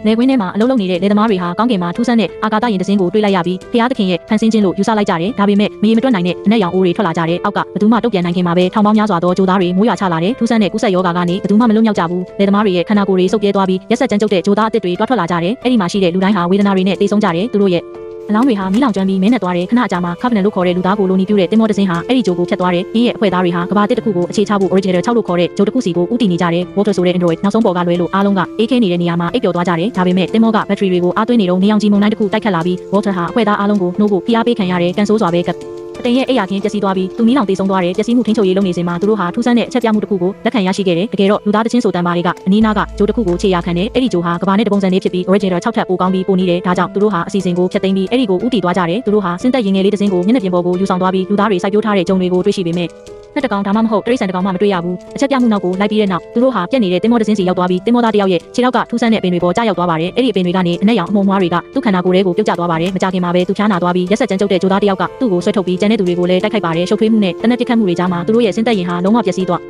လေကွင်းထဲမှာအလုံးလုံးနေတဲ့လေသမားတွေဟာကောင်းကင်မှာထူးဆန်းတဲ့အာကာသယာဉ်တစ်စင်းကိုတွေ့လိုက်ရပြီးဖျားသခင်ရဲ့ဖန်ဆင်းခြင်းလို့ယူဆလိုက်ကြတယ်ဒါပေမဲ့မရေမတွက်နိုင်တဲ့အနက်ရောင်အိုးတွေထွက်လာကြတယ်အောက်ကဘယ်သူမှတုတ်ပြန်နိုင်ခင်မှာပဲထောင်ပေါင်းများစွာသောကြိုးသားတွေမိုးရွာချလာတယ်ထူးဆန်းတဲ့ကုသယောဂါကနေဘယ်သူမှမလွတ်မြောက်ကြဘူးလေသမားတွေရဲ့ခန္ဓာကိုယ်တွေစုပ်ပြဲသွားပြီးရက်ဆက်ကြမ်းကြုတ်တဲ့ကြိုးသားအသစ်တွေတွားထွက်လာကြတယ်အဲ့ဒီမှာရှိတဲ့လူတိုင်းဟာဝေဒနာတွေနဲ့တိတ်ဆုံးကြတယ်သူတို့ရဲ့အလောင်းတွေဟာမီးလောင်ကျွမ်းပြီးမင်းနဲ့သွားတယ်ခဏအကြာမှာကာဗနန်လို့ခေါ်တဲ့လူသားကိုလိုနီပြတဲ့တင်မောတစ်စင်းဟာအဲ့ဒီဂျိုကိုဖျက်သွားတယ်ပြီးရဲ့အဖွဲ့သားတွေဟာကဘာတစ်တစ်ခုကိုအခြေချဖို့ original 6လို့ခေါ်တဲ့ဂျိုတစ်ခုစီကိုဥတီနေကြတယ် water ဆိုတဲ့ android နောက်ဆုံးပေါ်ကလွဲလို့အားလုံးကအေးခဲနေတဲ့နေရာမှာအိပ်ပျော်သွားကြတယ်ဒါပေမဲ့တင်မောကဘက်ထရီတွေကိုအားသွင်းနေတော့နေအောင်ကြီးမုန်တိုင်းတစ်ခုတိုက်ခတ်လာပြီး water ဟာအဖွဲ့သားအားလုံးကိုနှိုးဖို့ဖိအားပေးခံရတယ်ကန်ဆိုးစွာပဲအတင်ရဲ့အိယာခင်းပျက်စီးသွားပြီးသူမီးလောင်တေဆုံးသွားတယ်ပျက်စီးမှုထင်းချုပ်ရေးလုပ်နေစဉ်မှာသူတို့ဟာထူးဆန်းတဲ့အချက်ပြမှုတစ်ခုကိုလက်ခံရရှိခဲ့တယ်တကယ်တော့လူသားတစ်ချင်းဆိုတန်ပါတွေကအနီးနားကဂျိုတစ်ခုကိုခြေရာခံတယ်အဲ့ဒီဂျိုဟာကဘာနဲ့တပုံစံလေးဖြစ်ပြီး original 6ထပ်ပိုကောင်းပြီးပိုနီးတယ်ဒါကြောင့်သူတို့ဟာအစီအစဉ်ကိုဖျက်သိမ်းပြီးအဲ့ဒီကိုဥတီသွားကြတယ်သူတို့ဟာစင်သက်ရင်ငယ်လေးတစ်စင်းကိုမျက်နှာပြင်ပေါ်ကိုယူဆောင်သွားပြီးလူသားတွေစိုက်ပျိုးထားတဲ့ဂျုံတွေကိုတွေ့ရှိပေမဲ့နှစ်တကောင်ဒါမှမဟုတ်တရိတ်ဆန်တကောင်မှမတွေ့ရဘူးအချက်ပြမှုနောက်ကိုလိုက်ပြီးတဲ့နောက်သူတို့ဟာပြက်နေတဲ့တင်မောတစ်စင်းစီရောက်သွားပြီးတင်မောသားတစ်ယောက်ရဲ့ခြေထောက်ကထူးဆန်းတဲ့ပင်တွေပေါ်ကျရောက်သွားပါတယ်အဲ့ဒီပင်တွေကနေအနက်ရောင်အမှုန်မွှားတွေကသူ့ခန္ဓာကိုယ်ထဲကိုပြုတ်ကျသွားပါတယ်မကြခင်မှာပဲသူဖျားနာသွားပြီးရက်ဆက်ကြမ်းကြုတ်တဲ့ကြိုးသားတစ်ယောက်ကသူ့ကိုဆွဲထုတ်ပြီးကျန်တဲ့သူတွေကိုလည်းတိုက်ခိုက်ပါတယ်ရှုပ်ထွေးမှုနဲ့တနက်ပစ်ခတ်မှုတွေကြားမှာသူတို့ရဲ့စင်သက်ရင်ဟာလုံးဝပျက်စီးသွား